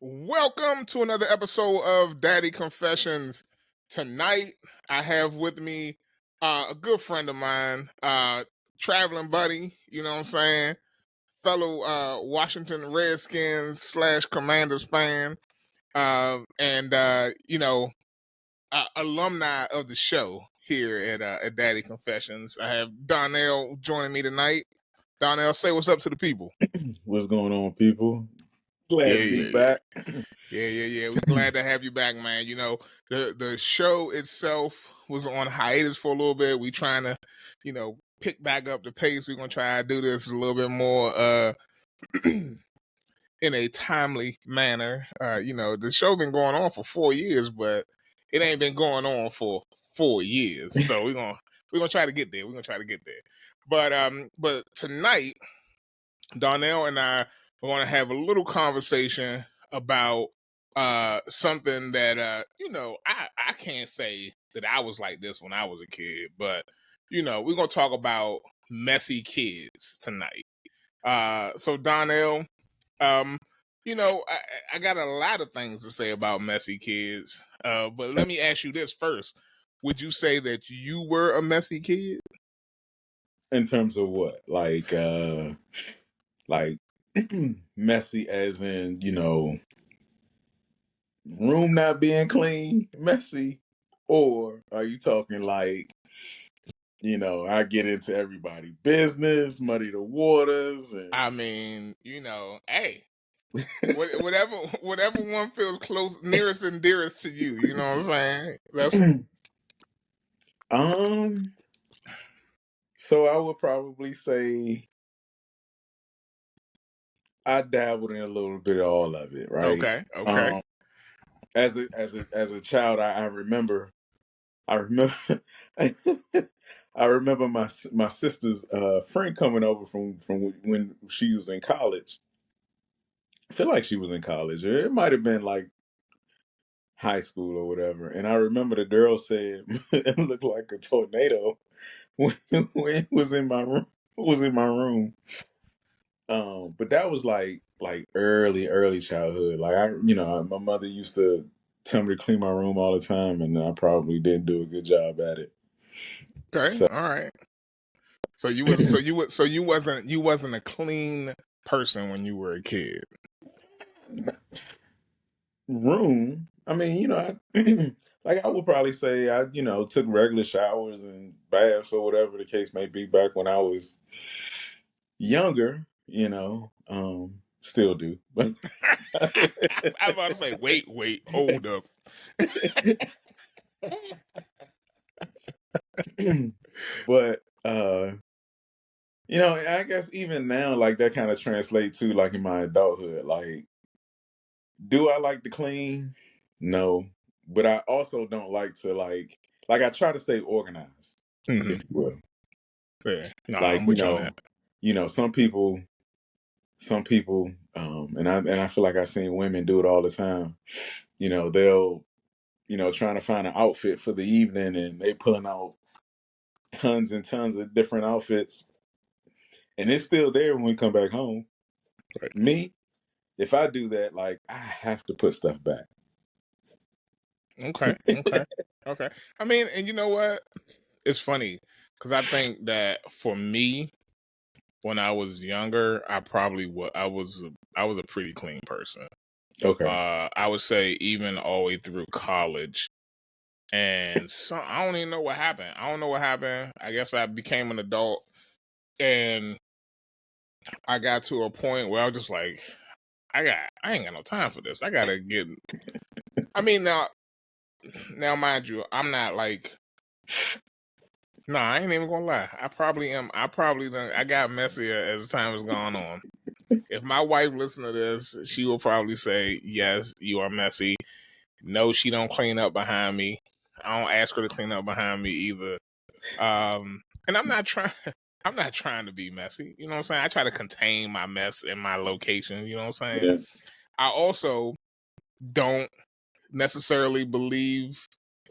Welcome to another episode of Daddy Confessions. Tonight, I have with me a good friend of mine, traveling buddy, you know what I'm saying? Fellow Washington Redskins slash Commanders fan, and alumni of the show here at Daddy Confessions. I have Donnell joining me tonight. Donnell, say what's up to the people. What's going on, people? Glad Yeah, to be yeah, yeah. back. Yeah. We glad to have you back, man. You know, the show itself was on hiatus for a little bit. We trying to, pick back up the pace. We're gonna try to do this a little bit more in a timely manner. The show been going on for 4 years, but it ain't been going on for 4 years. So we're gonna try to get there. We're gonna try to get there. But tonight, Donnell and I are going to have a little conversation about something that I can't say that I was like this when I was a kid, but we're going to talk about messy kids tonight. So Donnell, um I got a lot of things to say about messy kids, but let me ask you this first. Would you say that you were a messy kid? In terms of what? Like messy as in, room not being clean, messy? Or are you talking like, I get into everybody business, muddy the waters and I mean, hey, whatever one feels close, nearest and dearest to you. You know what I'm saying? That's um so I would probably say I dabbled in a little bit of all of it, right? okay. Um as a child, I remember I remember I remember my sister's friend coming over from when she was in college. I feel like she was in college. It might have been like high school or whatever. And I remember the girl said it looked like a tornado when, when it was in my room. Was in my room. But that was like early childhood. Like my mother used to tell me to clean my room all the time, and I probably didn't do a good job at it. okay. So All right. So you wasn't a clean person when you were a kid. room, I mean, like I would probably say I, took regular showers and baths or whatever the case may be back when I was younger, still do. But I'm about to say, wait, hold up. but I guess even now, like that kind of translates to like in my adulthood. Like, do I like to clean? No. But I also don't like to like I try to stay organized, Mm-hmm. if you will. Yeah. No, Like, I'm with you on that. some people, and I feel like I've seen women do it all the time. They'll, trying to find an outfit for the evening and they pulling out tons and tons of different outfits. And it's still there when we come back home. Right. Me, if I do that, like I have to put stuff back. Okay. Okay. I mean, and you know what? It's funny because I think that for me, when I was younger, I was a pretty clean person. Okay. I would say even all the way through college. And so I don't even know what happened. I don't know what happened. I guess I became an adult and I got to a point where I was just like, I ain't got no time for this. I gotta get I mean now mind you, I'm not like I ain't even gonna lie. I probably am. I got messier as time has gone on. If my wife listens to this, she will probably say, yes, you are messy. No, she don't clean up behind me. I don't ask her to clean up behind me either. And I'm not trying I'm not trying to be messy. You know what I'm saying? I try to contain my mess in my location, you know what I'm saying? Yeah. I also don't necessarily believe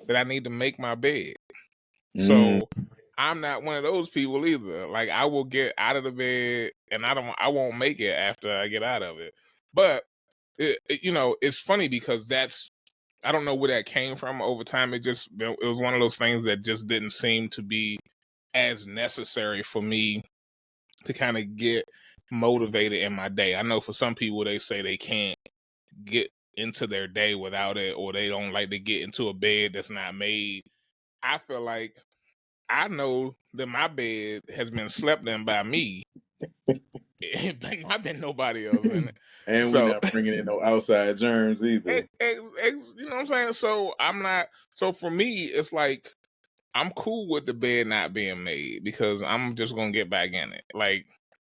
that I need to make my bed. Mm, So I'm not one of those people either. Like I will get out of the bed and I won't make it after I get out of it. But it's funny because I don't know where that came from over time. It was one of those things that just didn't seem to be as necessary for me to kind of get motivated in my day. I know for some people they say they can't get into their day without it, or they don't like to get into a bed that's not made. I feel like I know that my bed has been slept in by me. It better not been nobody else in it. And we're So, not bringing in no outside germs either. you know what I'm saying? So I'm not. So for me, it's like I'm cool with the bed not being made because I'm just gonna get back in it. Like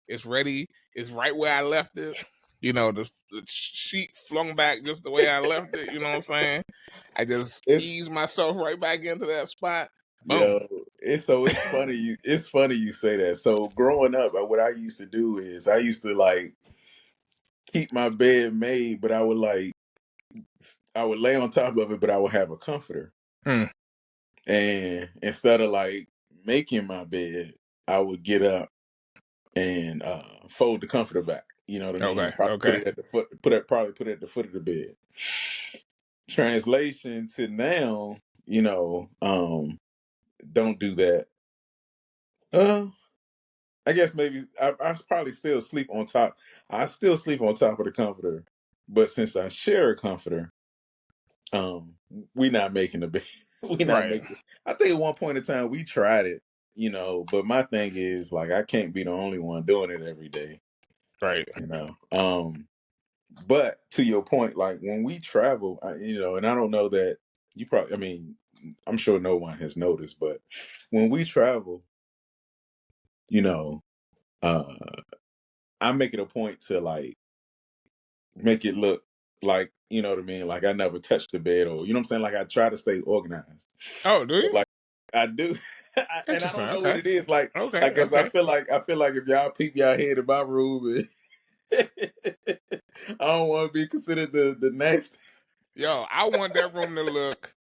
it's ready. It's right where I left it. The sheet flung back just the way I left it. You know what I'm saying? I just It's ease myself right back into that spot. Boom. Yo, it's funny you say that. So growing up, what I used to do is I used to like keep my bed made, but I would lay on top of it, but I would have a comforter. Mm. And instead of like making my bed, I would get up and fold the comforter back. You know what I mean? Okay. Probably put Okay. it at the foot. Probably put it at the foot of the bed. Translation to now, don't do that. I guess maybe I probably still sleep on top. I still sleep on top of the comforter, but since I share a comforter, um, we not making the bed. We not Right. making. I think at one point in time we tried it, But my thing is like I can't be the only one doing it every day, Right. you know. But to your point, like when we travel, and I don't know that you probably. I mean, I'm sure no one has noticed, but when we travel, you know, uh, I make it a point to like make it look like, you know what I mean? Like I never touched the bed or, you know what I'm saying? Like I try to stay organized. Oh, do But you? like I do. And I Interesting. don't know what Okay. it is. Like, Okay. like, cause Okay. I feel like if y'all peep y'all head in my room, I don't want to be considered the nasty. Yo, I want that room to look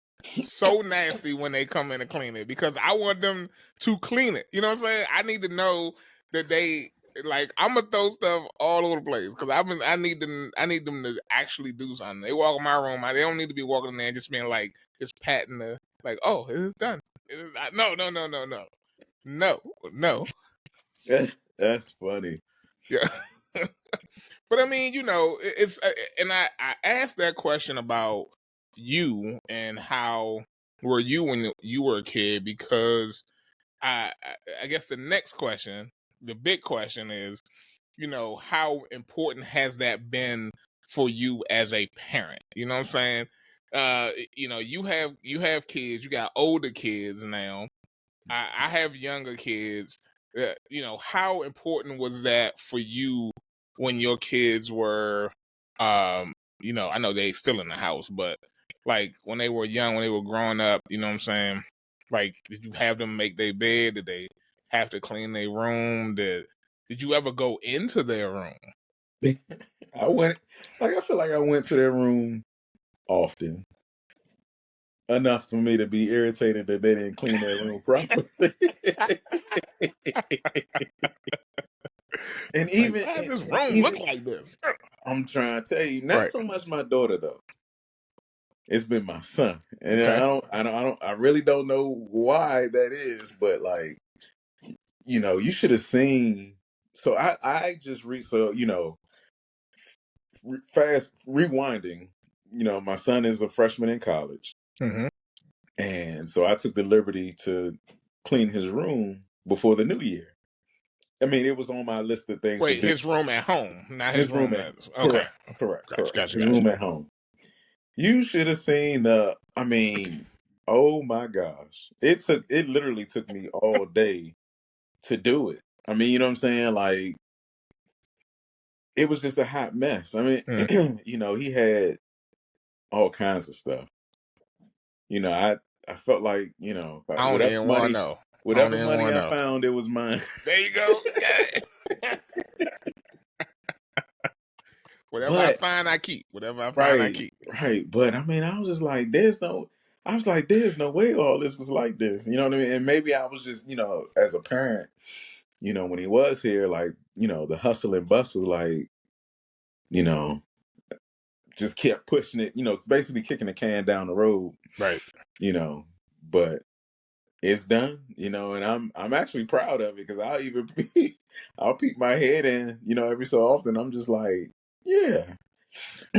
so nasty when they come in to clean it because I want them to clean it. You know what I'm saying? I need to know that they like I'm gonna throw stuff all over the place because I need them to actually do something. They walk in my room, they don't need to be walking in there and just being like just patting the like, oh, it is done. No, no, no, no, no, no, no. That's funny. Yeah. But I mean, it's and I asked that question about you and how were you when you were a kid because I guess the next question, the big question is, how important has that been for you as a parent? You know what I'm saying? You have kids, you got older kids now. I have younger kids. How important was that for you when your kids were, I know they still in the house, but like when they were young, when they were growing up, you know what I'm saying? Like, did you have them make their bed? Did they have to clean their room? Did you ever go into their room? I feel like I went to their room often. Enough for me to be irritated that they didn't clean their room properly. and Like, even why does and this room even look like this? I'm trying to tell you, not Right. so much my daughter though. It's been my son, and Okay. I really don't know why that is, but like, you should have seen. So I just fast rewinding. My son is a freshman in college, Mm-hmm. and so I took the liberty to clean his room before the new year. I mean, it was on my list of things to Wait, do. his room at home, not his His room room at at. Okay. correct, correct, Gotcha. correct. Gotcha. His Gotcha. room at home. You should have seen the. I mean, oh my gosh! It literally took me all day to do it. I mean, you know what I'm saying? Like it was just a hot mess. I mean, Mm. he had all kinds of stuff. I felt like I don't even want to know. I don't whatever even money want to I know. found, it was mine. There you go. Yeah. Whatever I But find, I keep. Whatever I find, I right, keep. right. But I mean, I was just like, I was like, there's no way all this was like this. You know what I mean? And maybe I was just, as a parent, when he was here, like, the hustle and bustle, like, you know, just kept pushing it, basically kicking the can down the road, Right. But it's done, and I'm actually proud of it because I'll even I'll peek my head in, every so often. I'm just like, yeah.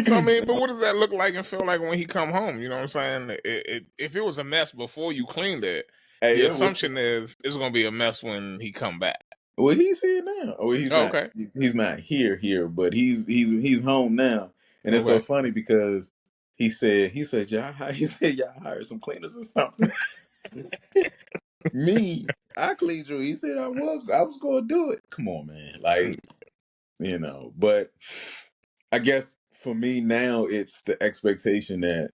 So I mean, but what does that look like and feel like when he come home? You know what I'm saying? If it was a mess before you cleaned it, Hey, the it was. assumption is it's gonna be a mess when he come back. Well, he's here now. Oh, he's Oh, not. okay. He's not here, but he's home now, and it's so Okay. funny because he said he said y'all hired some cleaners or something. Me, I cleaned you. He said I was going to do it. Come on, man. Like, but I guess for me now, it's the expectation that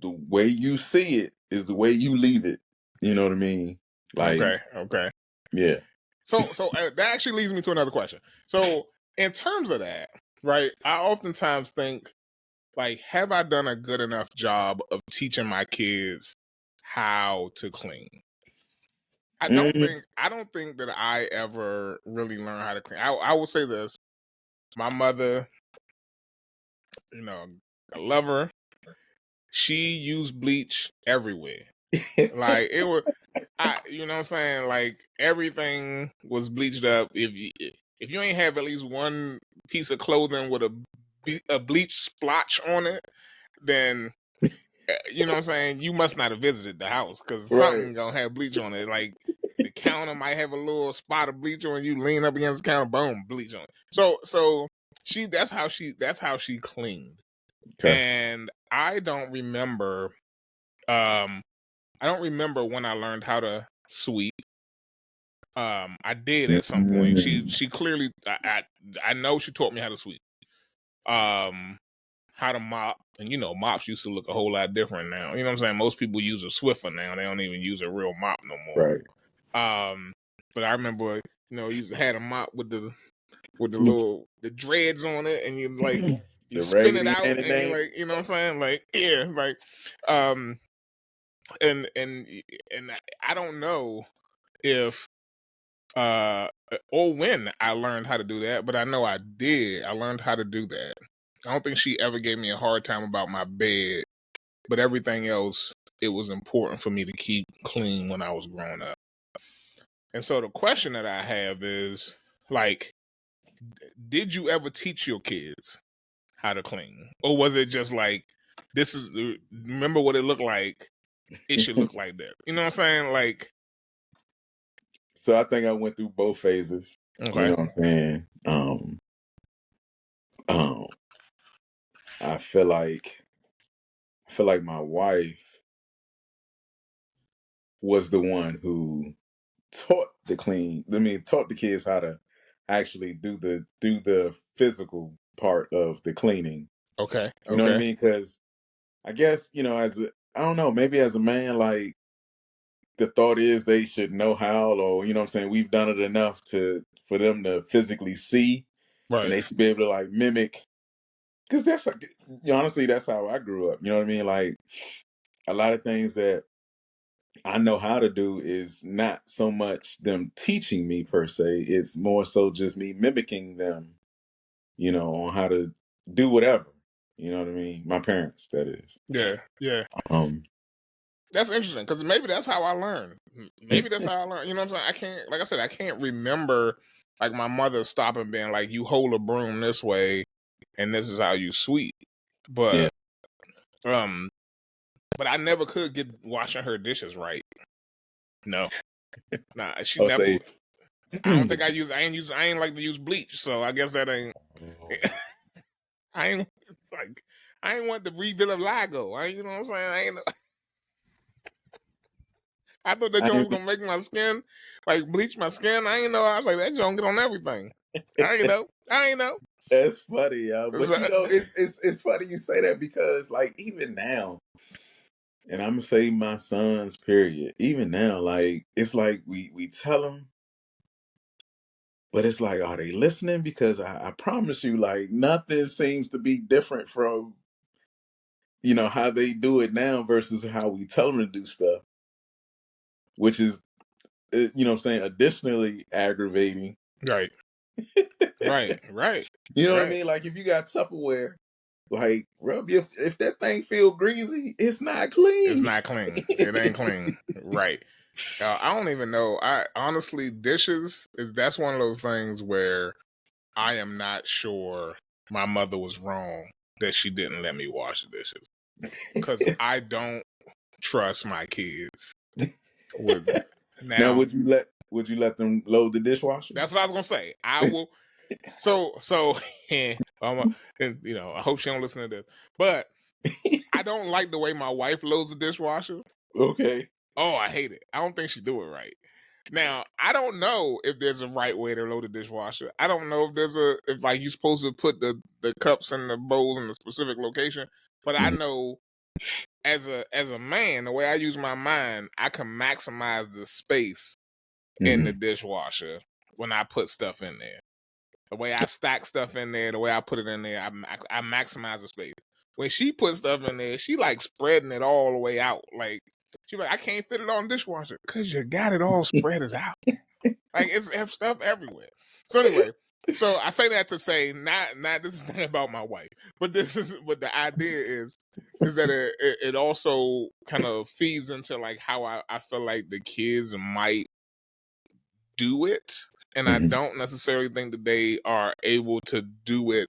the way you see it is the way you leave it. You know what I mean? Like, Okay. Okay. yeah. So that actually leads me to another question. So in terms of that, right? I oftentimes think like, have I done a good enough job of teaching my kids how to clean? Mm. I don't think that I ever really learned how to clean. I will say this: my mother, I love her. She used bleach everywhere. Like it was, you know what I'm saying? Like everything was bleached up. If you ain't have at least one piece of clothing with a bleach splotch on it, then you know what I'm saying, you must not have visited the house because Right. something gonna have bleach on it. Like the counter might have a little spot of bleach on it. You lean up against the counter, boom, bleach on it. So that's how she cleaned. Okay. And I don't remember when I learned how to sweep. I did at some point. Mm. She clearly I know she taught me how to sweep. Um how to mop, and mops used to look a whole lot different now. You know what I'm saying? Most people use a Swiffer now. They don't even use a real mop no more. Right. But I remember, you used to have a mop with the little the dreads on it, and you The spin it Raggedy out, Ann and you name. you know what I'm saying? Like yeah, like um and and and I don't know if or when I learned how to do that, but I know I did. I learned how to do that. I don't think she ever gave me a hard time about my bed, but everything else, it was important for me to keep clean when I was growing up. And so the question that I have is, like, did you ever teach your kids how to clean? Or was it just like, remember what it looked like? It should look like that. You know what I'm saying? Like, So I think I went through both phases. You okay. know what I'm saying? Um, I feel like my wife was the one who taught taught the kids how to actually do the physical part of the cleaning. Okay. You know what I Okay. mean? Because I guess I don't know, maybe as a man, like the thought is they should know how, or you know what I'm saying, we've done it enough for them to physically see, and Right. they should be able to like mimic. Because that's like, honestly, that's how I grew up. You know what I mean? Like a lot of things that I know how to do is not so much them teaching me per se. It's more so just me mimicking them, on how to do whatever. You know what I mean? My parents, that is. Yeah. Yeah. Um, That's interesting because maybe that's how I learned. Maybe that's how I learned. You know what I'm saying? I can't, like I said, I can't remember like my mother stopping being like, "You hold a broom this way, and this is how you sweep." yeah. But um, but I never could get washing her dishes right. No, nah, she I'll never. say, I don't think I use. I ain't like to use bleach, so I guess that ain't. I ain't like. I ain't want the revitiligo. You know what I'm saying? I ain't. I thought that I joint was ain't- gonna make my skin, like bleach my skin. I ain't know. I was like, that joint get on everything. I ain't know. I ain't know. that's funny, y'all. But So, it's funny you say that because like even now, and I'm gonna say my sons, period. Even now, like it's like we tell them, but it's like, are they listening? Because I promise you, like nothing seems to be different from how they do it now versus how we tell them to do stuff, which is what I'm saying, additionally aggravating. right, right, right, You know what I right. mean? Like if you got Tupperware. like, rub your, if that thing feel greasy, it's not It's clean. not clean. It ain't clean. Right. I don't even know. I honestly, dishes, that's one of those things where I am not sure my mother was wrong that she didn't let me wash the dishes. Because I don't trust my kids with Now, now. would you let them load the dishwasher? That's what I was gonna say. I will. So I hope she don't listen to this. But I don't like the way my wife loads the dishwasher. Okay. Oh, I hate it. I don't think she do it right. Now, I don't know if there's a right way to load a dishwasher. I don't know if like you're supposed to put the cups and the bowls in a specific location. But I know as a man, the way I use my mind, I can maximize the space in the dishwasher when I put stuff in there. The way I stack stuff in there, the way I put it in there, I maximize the space. When she puts stuff in there, she like spreading it all the way out. Like she's like, I can't fit it on the dishwasher because you got it all spread it out. Like it's stuff everywhere. So anyway, so I say that to say not this is not about my wife, but this is what the idea is that it also kind of feeds into like how I feel like the kids might do it, and I don't necessarily think that they are able to do it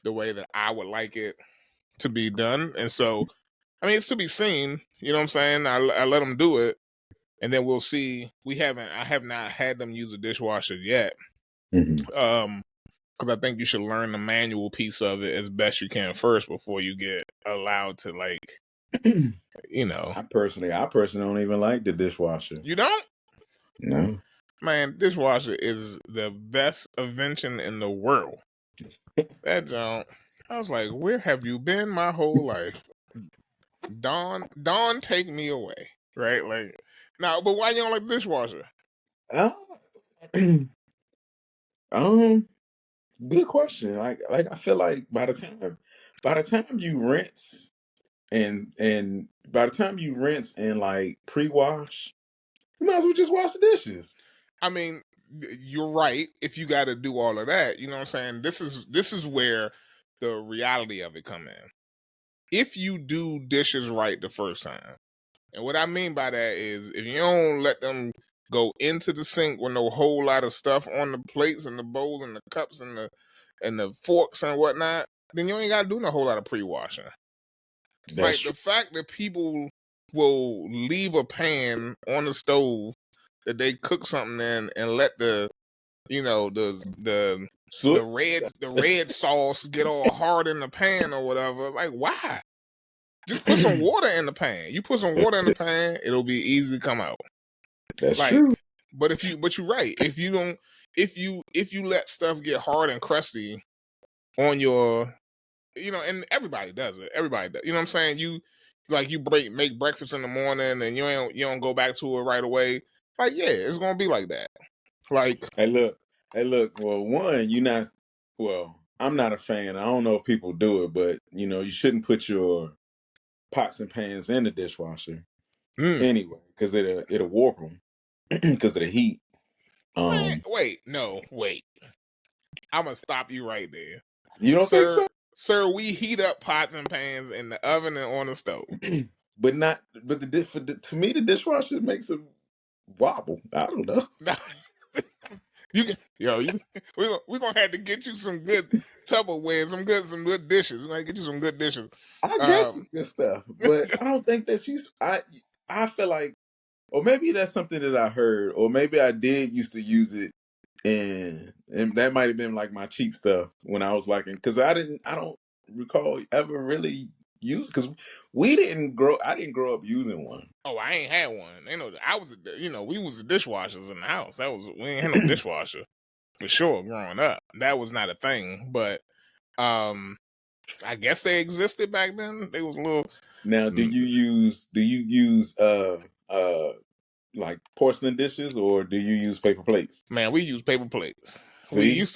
the way that I would like it to be done. And so, I mean, it's to be seen. You know what I'm saying? I let them do it, and then we'll see. I have not had them use a dishwasher yet. Because I think you should learn the manual piece of it as best you can first before you get allowed to I personally don't even like the dishwasher. You don't? No. Man, dishwasher is the best invention in the world. That don't. I was like, where have you been my whole life? Dawn, take me away. Right? Like, now, but why you don't like dishwasher? Good question. Like I feel like by the time you rinse and by the time you rinse and like pre-wash, you might as well just wash the dishes. I mean, you're right. If you got to do all of that, you know what I'm saying. This is where the reality of it come in. If you do dishes right the first time, and what I mean by that is if you don't let them go into the sink with no whole lot of stuff on the plates and the bowls and the cups and the forks and whatnot, then you ain't got to do no whole lot of pre-washing. That's Like true. the fact that people will leave a pan on the stove that they cook something in and let the So red sauce get all hard in the pan or whatever. Like, why? Just put some water in the pan. You put some water in the pan, it'll be easy to come out. that's Like, true. but you're right. If you let stuff get hard and crusty on your, and everybody does it. Everybody does. You know what I'm saying? You make breakfast in the morning and you don't go back to it right away. Like, yeah, it's gonna be like that. Like, Hey look. Well, one, you not. Well, I'm not a fan. I don't know if people do it, but you shouldn't put your pots and pans in the dishwasher anyway, because it'll warp them because of the heat. wait. I'm gonna stop you right there, You don't think sir. so? Sir, we heat up pots and pans in the oven and on the stove. But not. But to me, the dishwasher makes it wobble. I don't know. We're gonna have to get you some good Tupperware, some good dishes. We're gonna get you some good dishes. I guess some good stuff, but I don't think that she's. I feel like, or maybe that's something that I heard, or maybe I did used to use it, and that might have been like my cheap stuff when I was like, because I don't recall ever really use, because I didn't grow up using one. Oh, I ain't had one. We was the dishwashers in the house. We ain't had no dishwasher for sure growing up. That was not a thing, but I guess they existed back then. They was a little. Now, do you use like porcelain dishes, or do you use paper plates? Man, we use paper plates. We See? used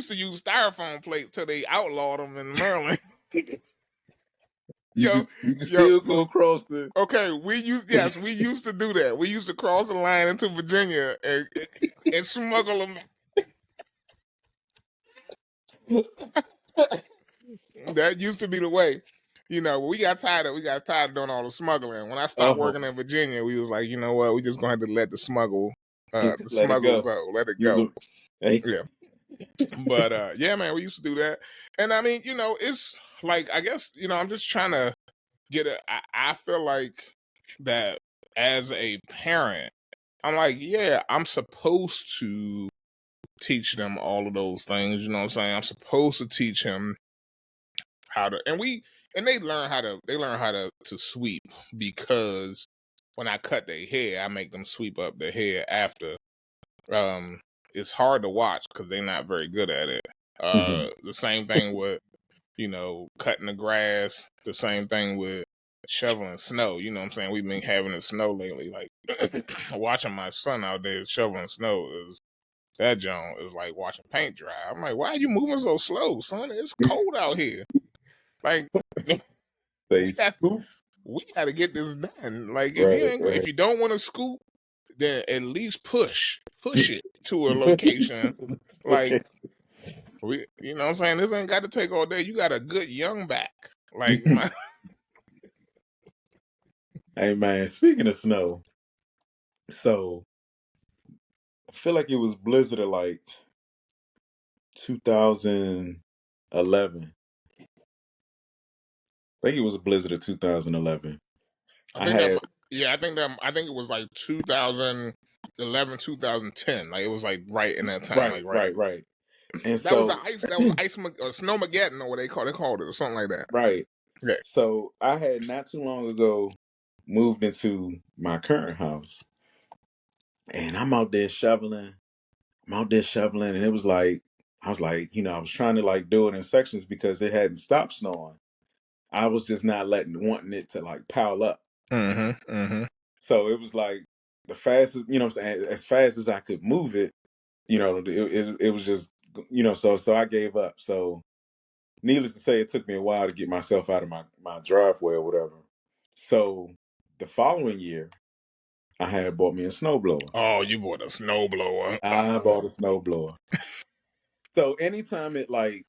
to use styrofoam plates till they outlawed them in Maryland. You yo, can yo. still go across the. Okay, we used to do that. We used to cross the line into Virginia and smuggle them. That used to be the way. You know, we got tired of doing all the smuggling. When I stopped Oh, working in Virginia, we was like, you know what, we just gonna have to let the smuggle let it go. go. Let it You go. look, hey. Yeah. But yeah, man, we used to do that. And I mean, you know, it's like, I guess, you know, I'm just trying to I feel like that as a parent, I'm like, yeah, I'm supposed to teach them all of those things. You know what I'm saying? I'm supposed to teach him how to, and they learn how to sweep, because when I cut their hair, I make them sweep up their hair after. Um, it's hard to watch because they're not very good at it. Mhm. The same thing with, you know, cutting the grass. The same thing with shoveling snow. You know what I'm saying? We've been having the snow lately. Like watching my son out there shoveling snow is that John is like watching paint dry. I'm like, why are you moving so slow, son? It's cold out here. Like we Say got scoop. we got to get this done. Like Right, if right. you don't want to scoop, then at least push it to a location. Like Okay. you know what I'm saying? This ain't got to take all day. You got a good young back. Like my Hey man, speaking of snow, so I feel like it was blizzard of like 2011. I think it was a blizzard of 2011. I I think that had I think it was like 2011, 2010. Like it was like right in that time. right, Like right. right, right. And That was the so ice. That was ice. Snowmageddon, or what they called it, or something like that. right. Yeah. So I had not too long ago moved into my current house. And I'm out there shoveling. I'm out there shoveling, and it was like I was like, you know, I was trying to like do it in sections because it hadn't stopped snowing. I was just not wanting it to like pile up. Mm-hmm. Mm-hmm. So it was like the fastest, you know what I'm saying, as fast as I could move it, you know, it was just, you know, so I gave up. So needless to say, it took me a while to get myself out of my driveway or whatever. So the following year, I had bought me a snowblower. Oh, you bought a snowblower. I bought a snowblower. So anytime it like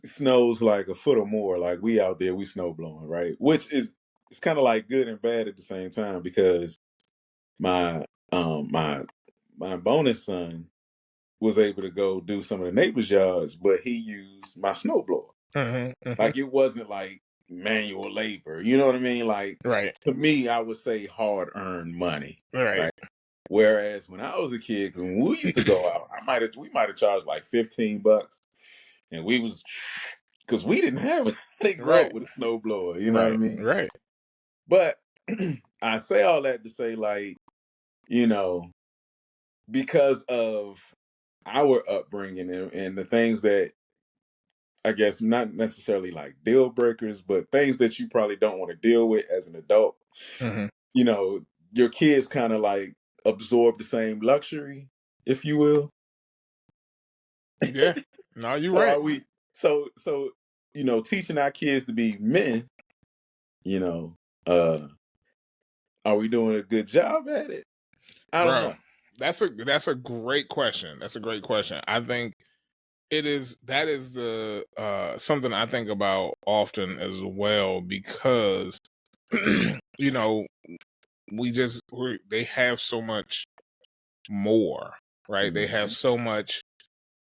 snows like a foot or more, like we out there, we snow blowing, right? Which is it's kind of like good and bad at the same time because my um my my bonus son was able to go do some of the neighbors' yards, but he used my snowblower. Mm-hmm. Mm-hmm. Like it wasn't like manual labor, you know what I mean? Like Right. to me, I would say hard earned money, Right. right? Whereas when I was a kid, because when we used to go out, we might have charged like $15, and we was because we didn't have it. I didn't grow Right. up with a snowblower, you know what I Right. mean? Right. But I say all that to say, like, you know, because of our upbringing and the things that I guess not necessarily like deal breakers, but things that you probably don't want to deal with as an adult, Mm-hmm. you know, your kids kind of like absorb the same luxury, if you will. Yeah. No, you're So right. are we so you know, teaching our kids to be men, you know, uh are we doing a good job at it? I don't Bro, know. that's a great question. That's a great question. I think that is the something I think about often as well, because you know, they have so much more, right? They have Mhm. so much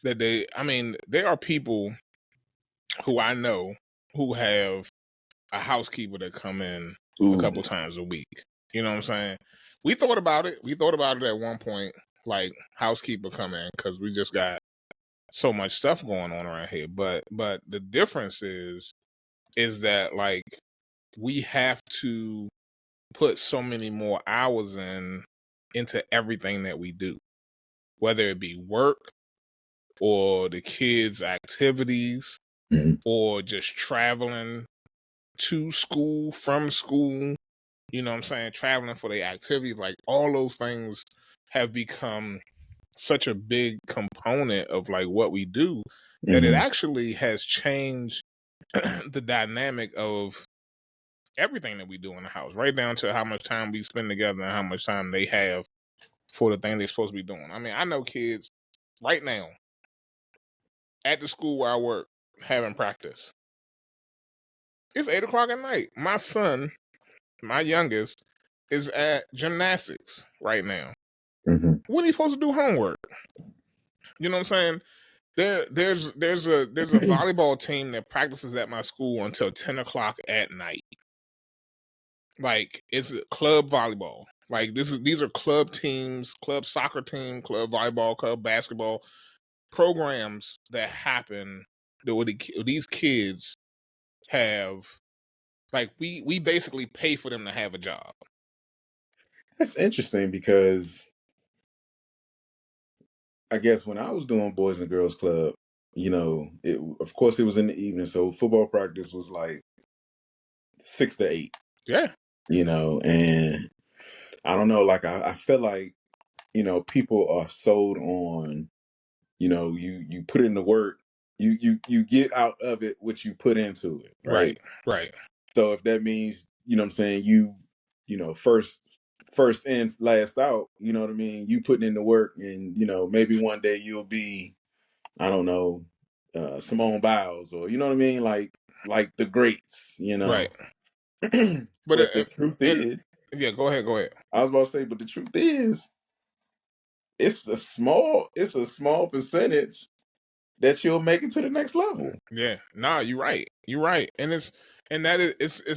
that I mean, there are people who I know who have a housekeeper that come in a Ooh. couple times a week. You know what I'm saying? We thought about it. We thought about it at one point, like housekeeper come in, because we just got so much stuff going on around here. But the difference is that like we have to put so many more hours into everything that we do, whether it be work or the kids' activities Mhm. or just traveling to school, from school, you know what I'm saying, traveling for their activities. Like all those things have become such a big component of like what we do, that it Mhm. actually has changed the dynamic of everything that we do in the house, right down to how much time we spend together and how much time they have for the thing they're supposed to be doing. I mean, I know kids right now at the school where I work having practice. It's 8 o'clock at night. My son, my youngest, is at gymnastics right now. Mm-hmm. When are you supposed to do homework? You know what I'm saying? There's a volleyball team that practices at my school until 10 o'clock at night. Like, it's club volleyball. Like, these are club teams, club soccer team, club volleyball, club basketball programs that happen. These kids have, like, we basically pay for them to have a job. That's interesting because I guess when I was doing Boys and Girls Club, of course it was in the evening, so football practice was like 6 to 8. Yeah. And I don't know, like I feel like, people are sold on, you put in the work, you get out of it what you put into it, right? Right. So if that means, what I'm saying, first in, last out, you know what I mean? You putting in the work and, maybe one day you'll be, I don't know, Simone Biles, or you know what I mean? Like the greats, Right. But But the truth and is, yeah, go ahead. I was about to say, but the truth is, it's a small percentage that you'll make it to the next level. Yeah, nah, you're right. And it's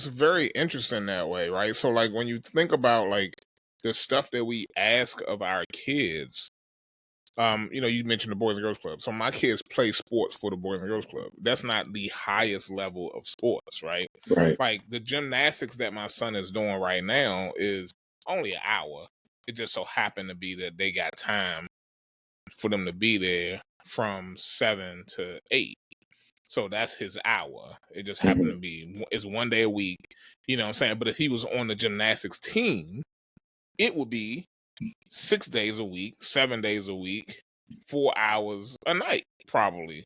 very interesting that way, right? So, like, when you think about, like, the stuff that we ask of our kids, you mentioned the Boys and Girls Club. So my kids play sports for the Boys and Girls Club. That's not the highest level of sports, right? Right. Like, the gymnastics that my son is doing right now is only an hour. It just so happened to be that they got time for them to be there from 7 to 8. So that's his hour. It just happened to be, it's one day a week. You know what I'm saying? But if he was on the gymnastics team, it would be 6 days a week, 7 days a week, 4 hours a night, probably.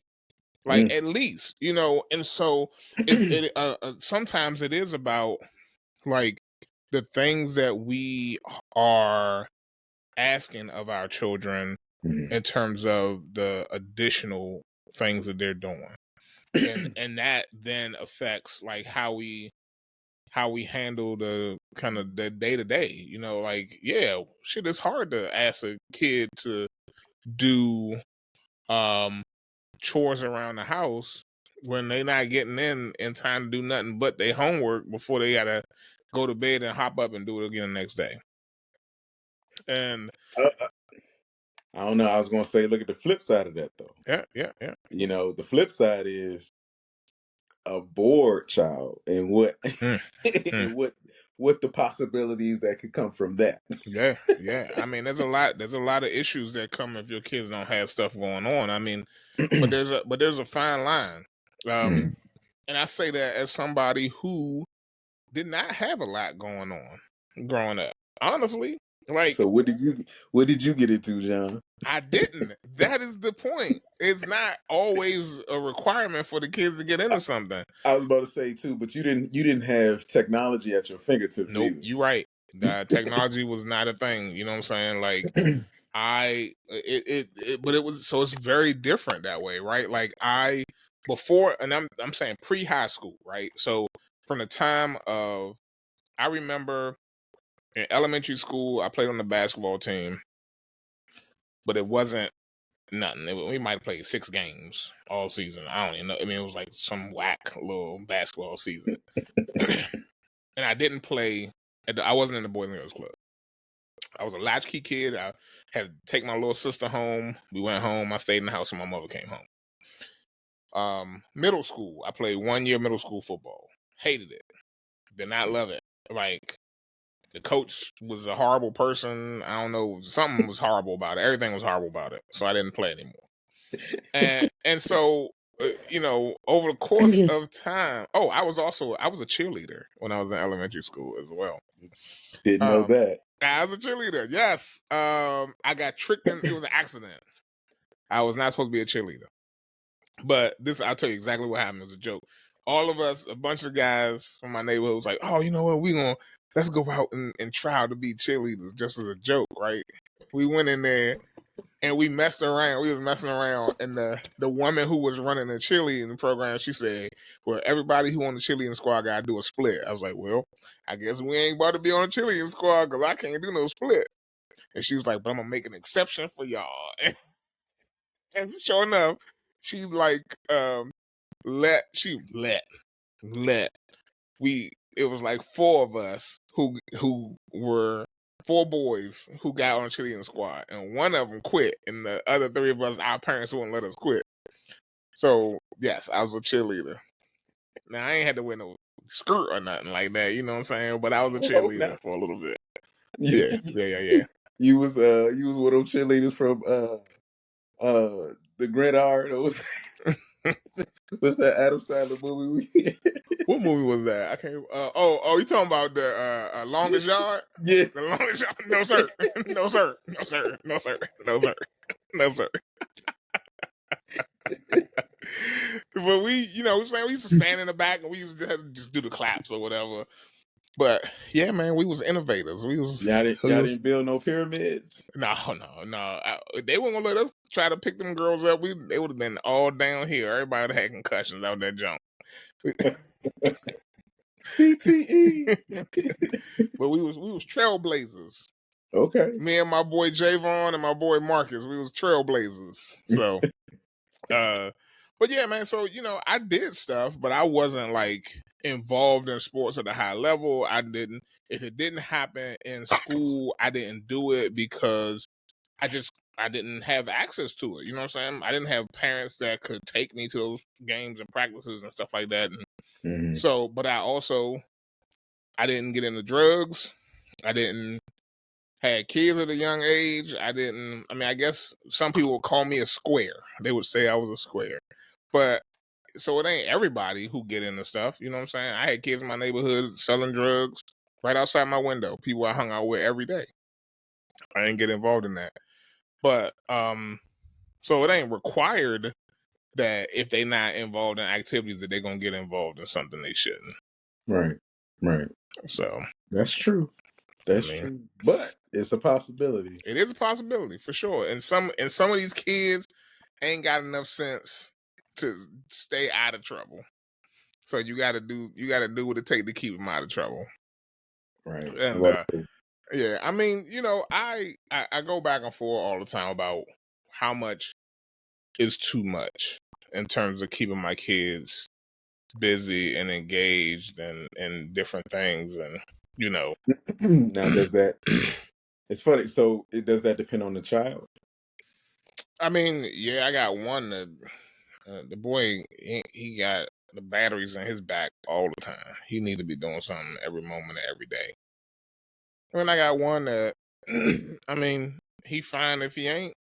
Like, at least, and so sometimes it is about, like, the things that we are asking of our children in terms of the additional things that they're doing. And that then affects, like, how we handle the kind of the day to day, like, yeah, shit, it's hard to ask a kid to do chores around the house when they not getting in time to do nothing but their homework before they gotta go to bed and hop up and do it again the next day. And I don't know. I was going to say, look at the flip side of that, though. yeah. The flip side is a bored child, and what and what the possibilities that could come from that. Yeah. I mean, there's a lot of issues that come if your kids don't have stuff going on. I mean, but there's a fine line. And I say that as somebody who did not have a lot going on growing up. Honestly, like, So what did you get into, John? I didn't. That is the point. It's not always a requirement for the kids to get into something. I was about to say too, but you didn't have technology at your fingertips Nope, either. you're right. Technology was not a thing. You know what I'm saying? Like, but it was, so it's very different that way, right? Like, before, and I'm saying pre-high school, right? So from the time of, I remember in elementary school, I played on the basketball team, but it wasn't nothing. We might have played 6 games all season. I don't even know. I mean, it was like some whack little basketball season. And I didn't play. I wasn't in the Boys and Girls Club. I was a latchkey kid. I had to take my little sister home. We went home. I stayed in the house when my mother came home. Middle school, I played 1 year middle school football. Hated it. Did not love it. Like, the coach was a horrible person. I don't know. Something was horrible about it. Everything was horrible about it. So I didn't play anymore. And so, over the course of time, I was a cheerleader when I was in elementary school as well. Didn't know that. I was a cheerleader. Yes. I got tricked in. It was an accident. I was not supposed to be a cheerleader. But I'll tell you exactly what happened. It was a joke. All of us, a bunch of guys from my neighborhood, was like, oh, you know what? Let's go out and try to be cheerleaders just as a joke, right? We went in there and we messed around. We was messing around, and the woman who was running the cheerleading program, she said, "Well, everybody who on the cheerleading squad got to do a split." I was like, "Well, I guess we ain't about to be on the cheerleading squad because I can't do no split." And she was like, "But I'm gonna make an exception for y'all." And sure enough, she like let we. It was like four of us who were four boys who got on the cheerleading squad, and one of them quit, and the other three of us, our parents wouldn't let us quit. So yes, I was a cheerleader. Now I ain't had to wear no skirt or nothing like that, you know what I'm saying? But I was a I hope cheerleader not. for a little bit. You, Yeah, yeah. you was one of those cheerleaders from the Gridiron. Or what's that Adam Sandler movie? What movie was that? I can't. Oh, you talking about the Longest Yard? Yeah. The Longest Yard? No sir, no sir, no sir, no sir, no sir, no sir. But we, you know, we used to stand in the back and we used to have to just do the claps or whatever. But yeah, man, we was innovators. We was Y'all didn't build no pyramids. no. They weren't gonna let us try to pick them girls up. They would have been all down here. Everybody had concussions out that jump. CTE. But we was trailblazers. Okay. Me and my boy Javon and my boy Marcus, we was trailblazers. So but yeah, man, so you know, I did stuff, but I wasn't like involved in sports at a high level. I didn't if it didn't happen in school, I didn't do it because I didn't have access to it. You know what I'm saying? I didn't have parents that could take me to those games and practices and stuff like that. And so, but I didn't get into drugs. I didn't had kids at a young age. I mean, I guess some people would call me a square. They would say I was a square. But so it ain't everybody who get into stuff. You know what I'm saying? I had kids in my neighborhood selling drugs right outside my window. People I hung out with every day. I didn't get involved in that. But so it ain't required that if they not involved in activities that they're gonna get involved in something they shouldn't. Right. So That's true. That's true. But it's a possibility. It is a possibility for sure. And some of these kids ain't got enough sense to stay out of trouble. So you gotta do what it takes to keep them out of trouble. Right. And yeah, I mean, you know, I go back and forth all the time about how much is too much in terms of keeping my kids busy and engaged and different things, and you know. Now does that it's funny, so does that depend on the child? I mean, yeah, I got one that the boy he got the batteries in his back all the time. He need to be doing something every moment of every day. And I got one that I mean, he fine if he ain't.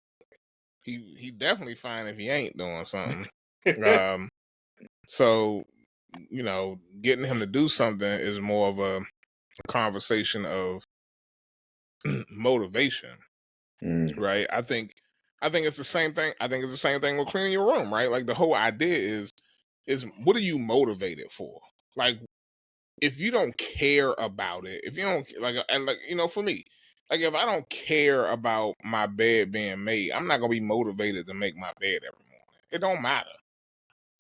He definitely fine if he ain't doing something. So you know, getting him to do something is more of a conversation of motivation, right? I think it's the same thing. I think it's the same thing with cleaning your room, right? Like the whole idea is what are you motivated for? Like if you don't care about it, if you don't like you know, for me, like if I don't care about my bed being made, I'm not gonna be motivated to make my bed every morning. It don't matter.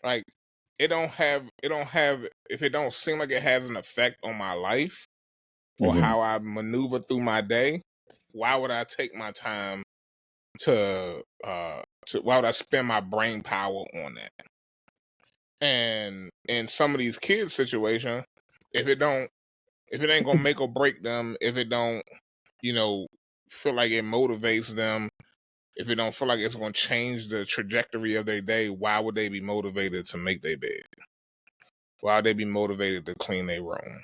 Like it don't have if it don't seem like it has an effect on my life or how I maneuver through my day, why would I take my time to why would I spend my brain power on that? And in some of these kids' situation, if it ain't gonna make or break them, if it don't, you know, feel like it motivates them, if it don't feel like it's gonna change the trajectory of their day, why would they be motivated to make their bed? Why would they be motivated to clean their room?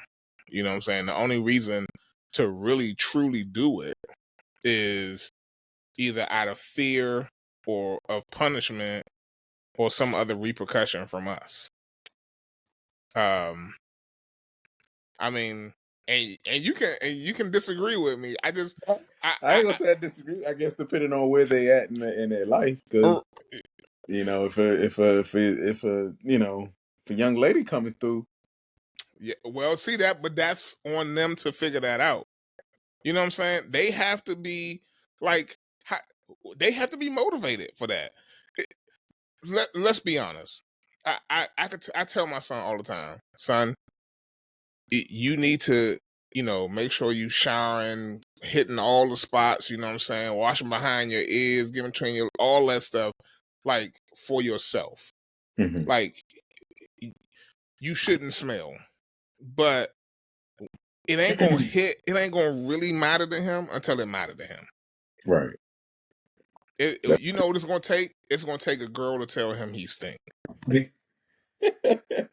You know what I'm saying? The only reason to really truly do it is either out of fear or of punishment or some other repercussion from us. I mean, and you can disagree with me. I just I ain't gonna say I disagree. I guess depending on where they at in their life, because you know, if a you know, if a young lady coming through, yeah, well, see that, but that's on them to figure that out. You know what I'm saying? They have to be like, They have to be motivated for that. Let's be honest. I tell my son all the time, son, you need to, make sure you showering, hitting all the spots, you know what I'm saying, washing behind your ears, giving between your, all that stuff, like, for yourself. Mm-hmm. Like, you shouldn't smell, but it ain't gonna really matter to him until it matter to him. Right. You know what it's gonna take? It's gonna take a girl to tell him he stink.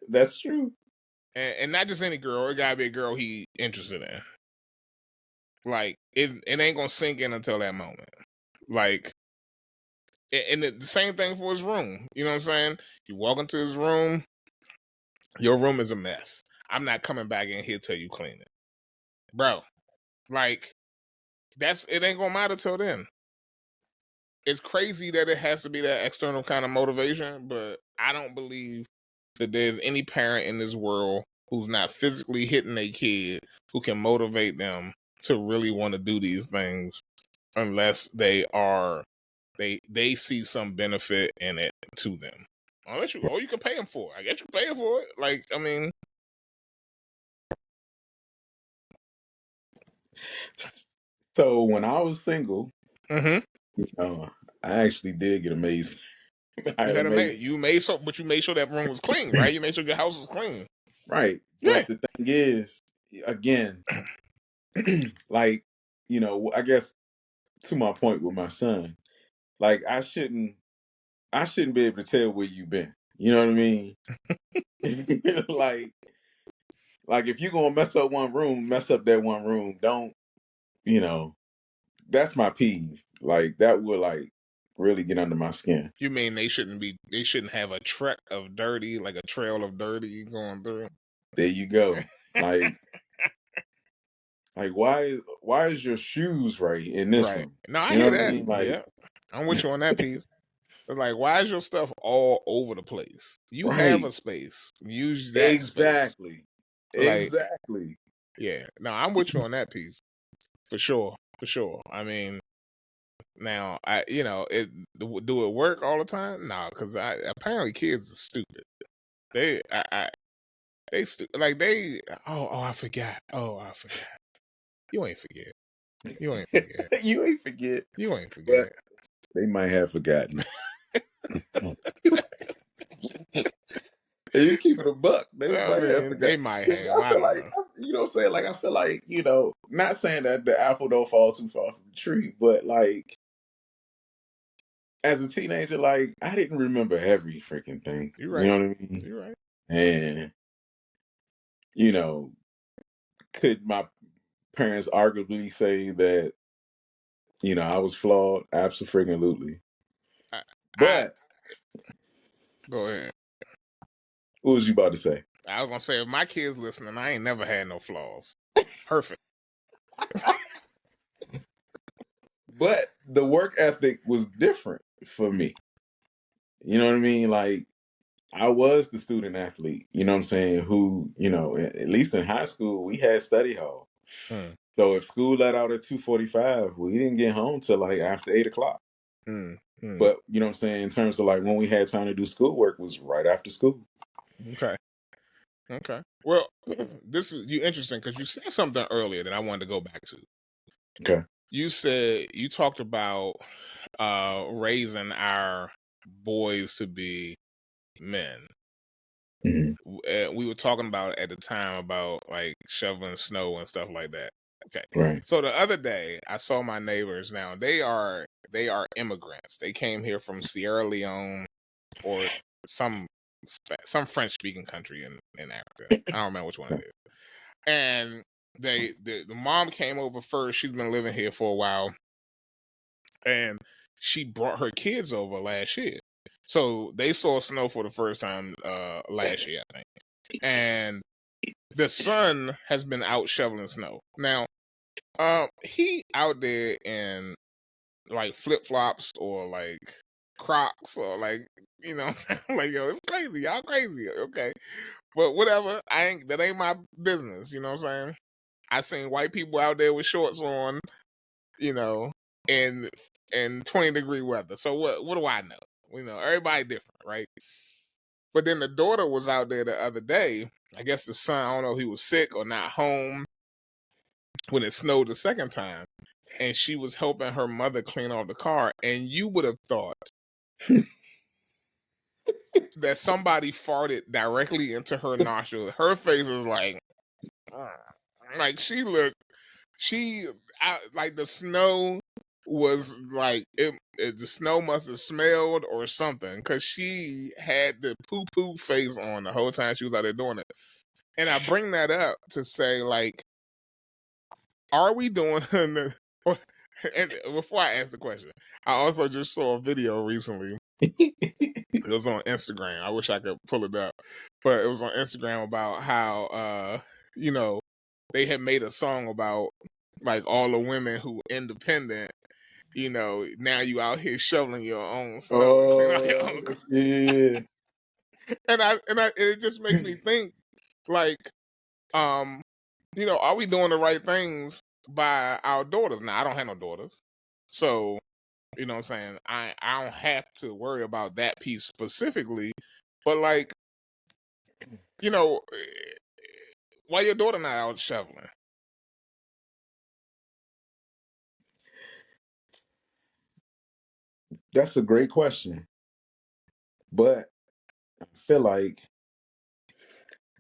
That's true. And not just any girl, it gotta be a girl he interested in. Like, it ain't gonna sink in until that moment. Like, and the same thing for his room. You know what I'm saying? You walk into his room, your room is a mess. I'm not coming back in here till you clean it. Bro, like, it ain't gonna matter till then. It's crazy that it has to be that external kind of motivation, but I don't believe that there's any parent in this world who's not physically hitting a kid who can motivate them to really want to do these things unless they see some benefit in it to them. Unless you can pay them for it. I guess you can pay them for it. Like, I mean, So when I was single, mm-hmm. I actually did get amazed. You had a maid. You made sure that room was clean, right? You made sure your house was clean. Right. Yeah. But the thing is, again, like, I guess to my point with my son, like I shouldn't be able to tell where you've been. You know what I mean? like if you're gonna mess up one room, mess up that one room. Don't, that's my peeve. Like that would like really get under my skin. You mean they shouldn't have a trail of dirty going through? There you go. Like why is your shoes right in this Right. room? No, I You know hear what I that. mean? Like Yeah. I'm with you on that piece. So, like, why is your stuff all over the place? You have right. a space. Use that space. Exactly. Like, Exactly. yeah. No, I'm with you on that piece. For sure. For sure. I mean, now, do it work all the time? No, because apparently kids are stupid. They like they. I forgot. I forgot. You ain't forget. You ain't forget. You ain't forget. You ain't But forget. they might have forgotten. And you keep it a buck. They I might have mean, they forgotten. might 'Cause have. I I feel don't like, know. you know what I'm saying? Like, I feel like, not saying that the apple don't fall too far from the tree, but like, as a teenager, like, I didn't remember every freaking thing. You're You right. know what I mean? You're right. And, could my parents arguably say that, I was flawed? Absolutely. I But go ahead. what was you about to say? I was gonna say, if my kids listening, I ain't never had no flaws. Perfect. But the work ethic was different for me. You know what I mean? Like, I was the student athlete, you know what I'm saying, who, at least in high school, we had study hall. Mm, So if school let out at 2:45, we didn't get home till like after 8 o'clock. mm. But you know what I'm saying, in terms of like when we had time to do schoolwork was right after school. Okay. Okay. Well, this is interesting because you said something earlier that I wanted to go back to. Okay. You talked about raising our boys to be men. Mm-hmm. We were talking about at the time about like shoveling snow and stuff like that. Okay. Right. So the other day I saw my neighbors. Now they are immigrants. They came here from Sierra Leone or some French speaking country in Africa. I don't remember which one it is. And the mom came over first. She's been living here for a while, and she brought her kids over last year. So they saw snow for the first time last year, I think. And the son has been out shoveling snow. Now, he out there in like flip flops or like Crocs or like, you know what I'm saying? Like, yo, it's crazy. Y'all crazy. Okay. But whatever. That ain't my business, you know what I'm saying? I seen white people out there with shorts on, and in 20-degree weather. So what do I know? You know, everybody different, right? But then the daughter was out there the other day. I guess the son, I don't know if he was sick or not home when it snowed the second time. And she was helping her mother clean off the car. And you would have thought that somebody farted directly into her nostrils. Her face was like like the snow was like the snow must have smelled or something because she had the poo poo face on the whole time she was out there doing it. And I bring that up to say, like, are we doing the, and before I ask the question, I also just saw a video recently. It was on Instagram. I wish I could pull it up, but it was on Instagram about how you know, they had made a song about like all the women who independent. You know, now you out here shoveling your own snow and clean out your own car. Yeah. And it just makes me think, like, you know, are we doing the right things by our daughters? Now, I don't have no daughters, so you know what I'm saying, I don't have to worry about that piece specifically, but like, you know, why your daughter not out shoveling? That's a great question. But I feel like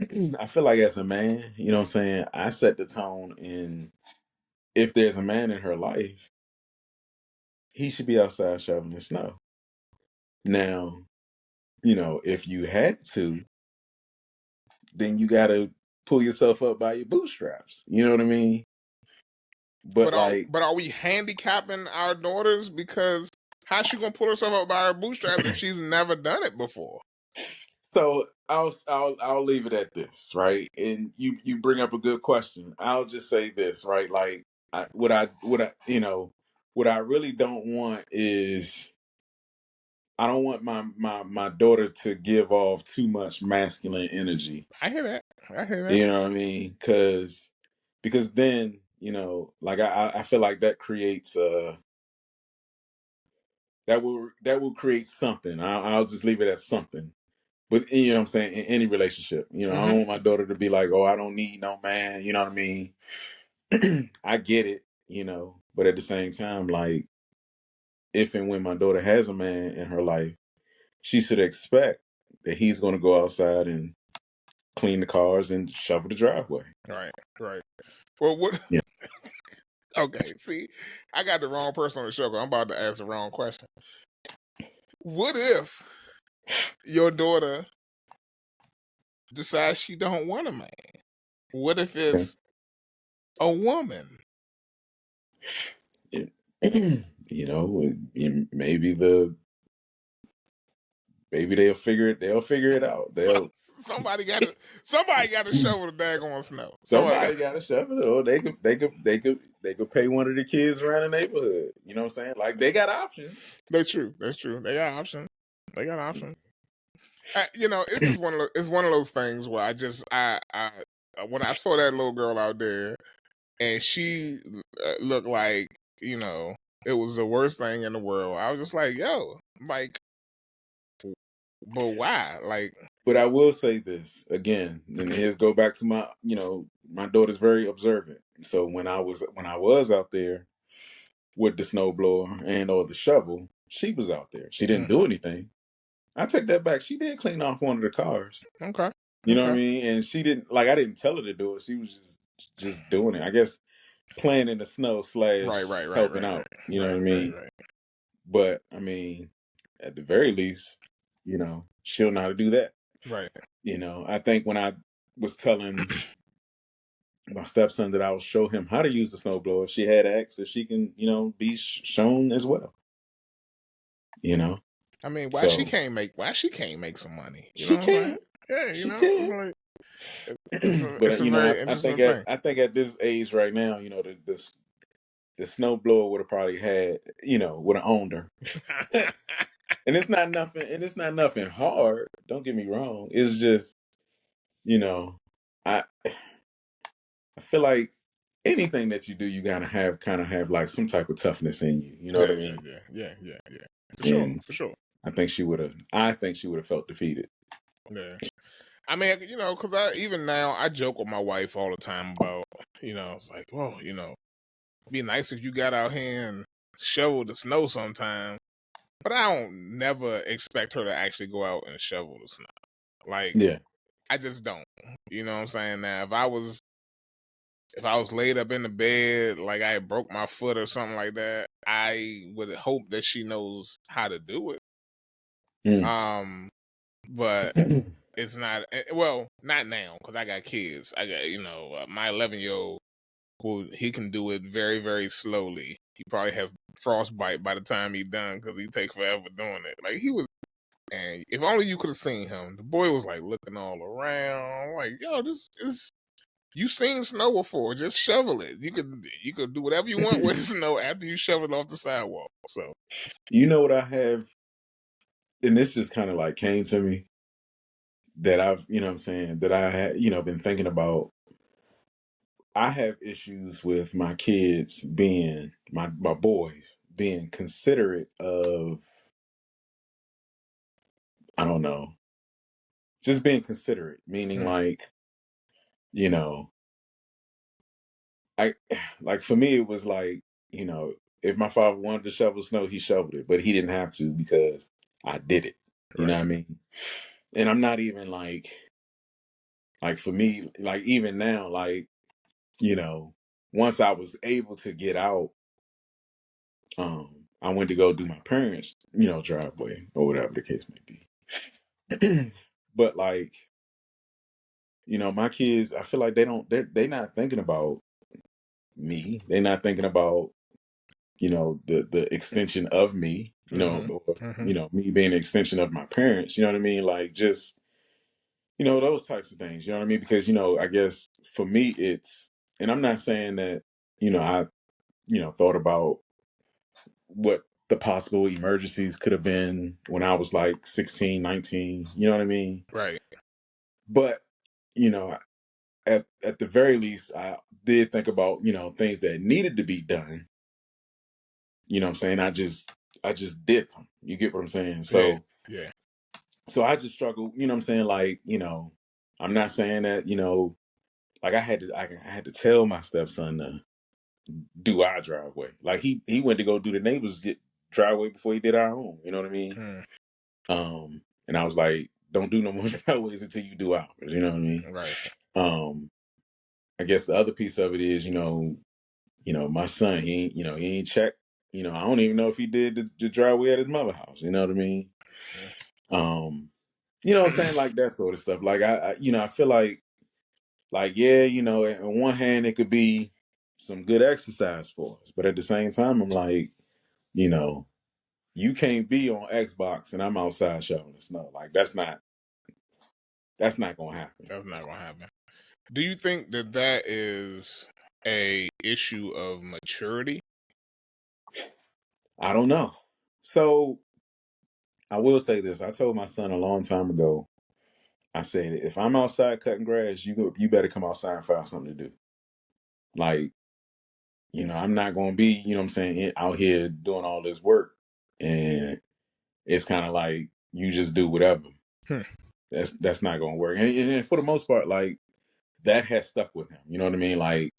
as a man, you know what I'm saying, I set the tone, and if there's a man in her life, he should be outside shoveling the snow. Now, you know, if you had to, then you gotta pull yourself up by your bootstraps. You know what I mean? But like, But are we handicapping our daughters because how's she gonna pull herself up by her bootstraps if she's never done it before? so I'll leave it at this, right? And you bring up a good question. I'll just say this, right? Like, what I you know, what I really don't want is, I don't want my daughter to give off too much masculine energy. I hear that. I hear that. You know what I mean? Because then, you know, like, I feel like that creates that will create something. I'll just leave it at something. But you know what I'm saying, in any relationship, you know, I don't want my daughter to be like, "Oh, I don't need no man." You know what I mean? I get it, you know, but at the same time, like, if and when my daughter has a man in her life, she should expect that he's going to go outside and clean the cars and shovel the driveway. Right, right. Well, what? Yeah. Okay, see, I got the wrong person on the show 'cause I'm about to ask the wrong question. What if your daughter decides she don't want a man? What if Okay. it's a woman? You know, maybe they'll figure it out. Somebody got to shovel the daggone snow. Somebody got to shove it, or they could pay one of the kids around the neighborhood. You know what I'm saying? Like, they got options. That's true. That's true. They got options. They got options. You know, it's just one of those things where I when I saw that little girl out there and she looked like, you know, it was the worst thing in the world. I was just like, yo, like, but why? Like, But I will say this again, and here's go back to my, you know, my daughter's very observant. So when I was out there with the snowblower and or the shovel, she was out there. She didn't do anything. I take that back. She did clean off one of the cars. okay, You know what I okay, mean? And she didn't, like, I didn't tell her to do it. She was just doing it. I guess playing in the snow right, slash right, right, helping right, out. right, You know what right, I right, mean? right. But I mean, at the very least, you know, she'll know how to do that. Right. You know, I think when I was telling my stepson that I would show him how to use the snowblower, she had asked if she can, you know, be shown as well. You know, I mean, why she so can't make some money? You know she what I'm saying? can, Yeah, you she know, it's can. like it's But a you know, very I interesting think thing. at this age right now, you know, the snowblower would have probably had, you know, would have owned her. And it's not nothing. And it's not nothing hard. Don't get me wrong. It's just, you know, I feel like anything that you do, you gotta kind of have like some type of toughness in you. You know what I mean? Yeah. For sure, And for sure. I think she would have. I think she would have felt defeated. Yeah. I mean, because even now I joke with my wife all the time about, it's like, well, it'd be nice if you got out here and shovel the snow sometime. But I don't never expect her to actually go out and shovel the snow. Like, Yeah. I just don't. You know what I'm saying? Now, if I was laid up in the bed, like I broke my foot or something like that, I would hope that she knows how to do it. Mm. But it's not, well, not now because I got kids. I got, my 11-year-old who he can do it very, very slowly. He probably have frostbite by the time he done because he take forever doing it. Like he was, and if only you could have seen him. The boy was like looking all around, like, yo, this you seen snow before. Just shovel it. You could do whatever you want with the snow after you shovel it off the sidewalk. So You know what I have, and this just kind of like came to me that I've, you know what I'm saying, that I had, been thinking about. I have issues with my kids being my boys being considerate of, I don't know, just being considerate, meaning like, you know, I like for me it was like, if my father wanted to shovel snow, he shoveled it, but he didn't have to because I did it. You know right, what I mean? And I'm not even like for me, like even now, like, once I was able to get out, I went to go do my parents, driveway or whatever the case may be. But like, my kids, I feel like they're not thinking about me. They're not thinking about, the extension of me, or, me being an extension of my parents, you know what I mean? Like just, those types of things, you know what I mean? Because, I guess for me and I'm not saying that, I, thought about what the possible emergencies could have been when I was like 16, 19, you know what I mean? right. But, you know, at the very least, I did think about, things that needed to be done. You know what I'm saying? I just did them. You get what I'm saying? Yeah, So yeah. I just struggle, you know what I'm saying? Like, I'm not saying that, like I had to tell my stepson to do our driveway. Like he went to go do the neighbor's driveway before he did our own. You know what I mean? Mm, And I was like, don't do no more driveways until you do ours. You know what I mean? right. Um, I guess the other piece of it is, my son, he ain't checked. I don't even know if he did the driveway at his mother's house. You know what I mean? Um, you know what I'm saying? Like that sort of stuff. Like I feel like, yeah, on one hand it could be some good exercise for us, but at the same time, I'm like, you know, you can't be on Xbox and I'm outside shoveling snow. Like that's not gonna happen. That's not gonna happen. Do you think that is a issue of maturity? I don't know. So I will say this. I told my son a long time ago. I said, if I'm outside cutting grass, you better come outside and find something to do. Like, I'm not gonna be, you know what I'm saying, out here doing all this work. And it's kind of like you just do whatever. Hmm. That's not gonna work. And for the most part, like that has stuck with him. You know what I mean? Like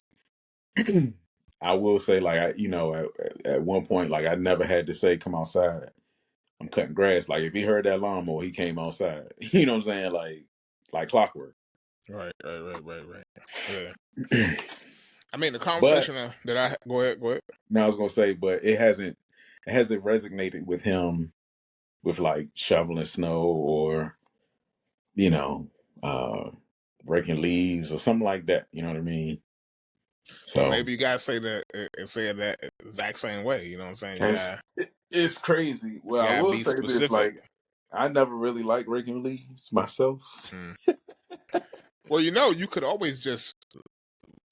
I will say, like at one point, like I never had to say, "Come outside." I'm cutting grass. Like if he heard that lawnmower, he came outside. You know what I'm saying? Like clockwork. Right. Yeah. I mean, the But conversation that I go ahead. now I was gonna say, but it hasn't resonated with him with like shoveling snow or you know uh breaking leaves or something like that. You know what I mean? Well, So maybe you gotta say that and say it that exact same way. You know what I'm saying? it's crazy. You Well, I gotta will be say this: specific. like I never really liked raking leaves myself. Hmm. Well, you could always just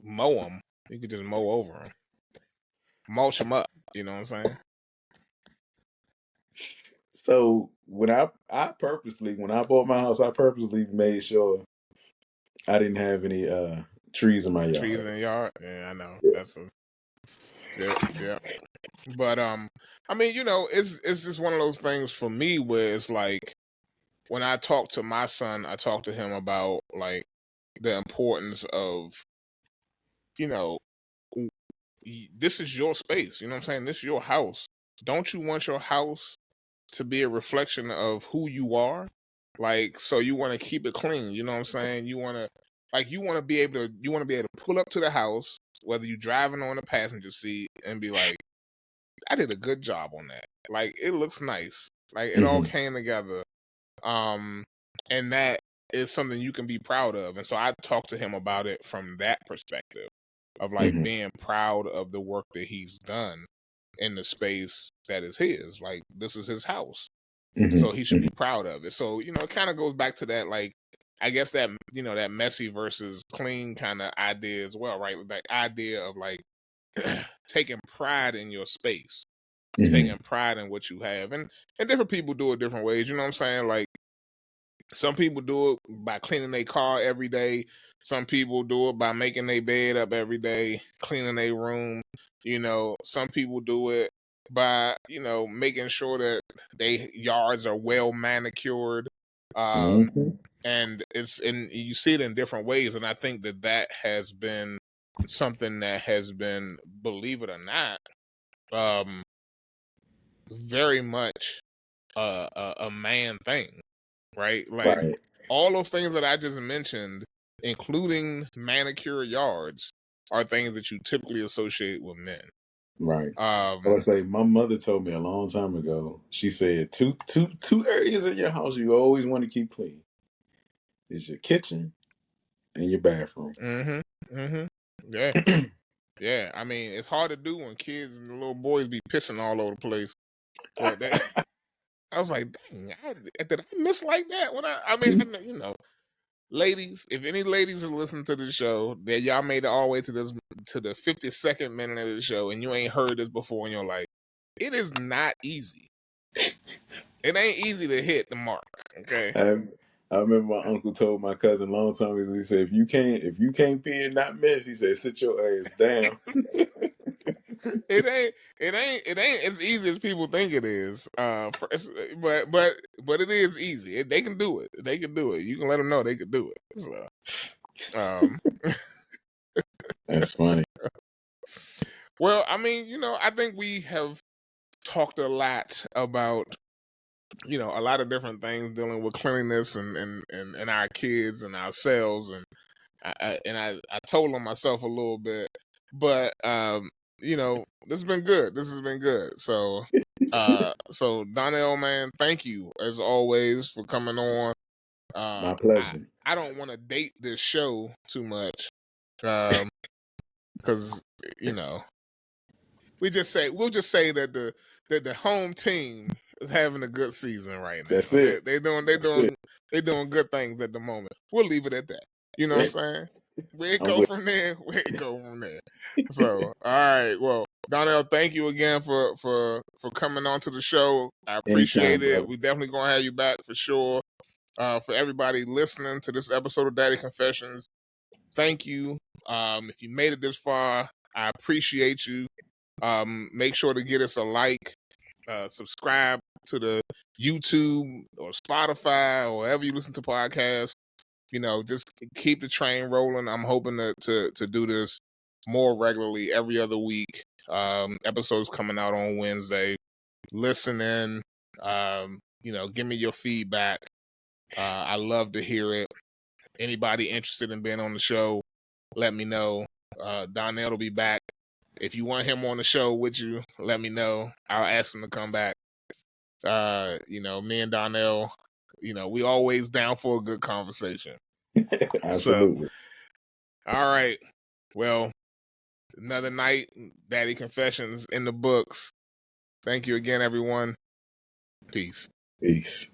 mow them. You could just mow over them, mulch them up. You know what I'm saying? So when I purposely when I bought my house, I purposely made sure I didn't have any trees in my Trees yard. in the yard. Yeah, I know. Yeah. That's a yeah. But I mean, it's just one of those things for me where it's like when I talk to my son, I talk to him about like the importance of, you know, this is your space. You know what I'm saying? This is your house. Don't you want your house to be a reflection of who you are? Like, so you want to keep it clean. You know what I'm saying? You want to be able to pull up to the house, whether you're driving on the passenger seat, and be like, I did a good job on that. Like, it looks nice. Like, it all Mm-hmm. came together. Um, and that is something you can be proud of. And so I talked to him about it from that perspective of like Mm-hmm. being proud of the work that he's done in the space that is his. Like, this is his house. So he should Mm-hmm. be proud of it. So, it kind of goes back to that, like, I guess that, that messy versus clean kind of idea as well, right? That idea of like taking pride in your space, taking pride in what you have. And different people do it different ways. You know what I'm saying? Like, some people do it by cleaning their car every day. Some people do it by making their bed up every day, cleaning their room. Some people do it by, making sure that their yards are well manicured. Mm-hmm. And you see it in different ways. And I think that has been something that has been, believe it or not, very much a man thing. Right? Like, Right. all those things that I just mentioned, including manicure yards, are things that you typically associate with men. Right. I would say my mother told me a long time ago. She said two areas in your house you always want to keep clean. Is your kitchen and your bathroom. Yeah. Yeah. I mean, it's hard to do when kids and the little boys be pissing all over the place. But I was like, dang, did I miss like that? Ladies, if any ladies are listening to the show, that y'all made it all the way to the 52nd minute of the show, and you ain't heard this before in your life, it is not easy. It ain't easy to hit the mark. Okay. I remember my uncle told my cousin a long time ago. He said, if you can't pee and not miss, he said, sit your ass down. It ain't as easy as people think it is. But it is easy. They can do it. They can do it. You can let them know they can do it. So, That's funny. well, I mean, I think we have talked a lot about, a lot of different things dealing with cleanliness and our kids and ourselves, and I told on myself a little bit, but this has been good. This has been good. So Donnell, man, thank you as always for coming on. My pleasure. I don't want to date this show too much, because we'll just say that the home team is having a good season right That's now. it. They That's it. doing good things at the moment. We'll leave it at that. You know what I'm saying? Where it I'm go with from there? Where it go from there? So, all right. Well, Donnell, thank you again for coming on to the show. I appreciate anytime, it. brother. We definitely gonna have you back for sure. For everybody listening to this episode of Daddy Confessions, thank you. If you made it this far, I appreciate you. Make sure to get us a like, subscribe to the YouTube or Spotify or wherever you listen to podcasts. Just keep the train rolling. I'm hoping to do this more regularly every other week. Episodes coming out on Wednesday. Listen in. Give me your feedback. I love to hear it. Anybody interested in being on the show, let me know. Donnell will be back. If you want him on the show with you, let me know. I'll ask him to come back. Me and Donnell, we always down for a good conversation. So, Absolutely. all right. Well, another night, Daddy Confessions in the books. Thank you again, everyone. Peace. Peace.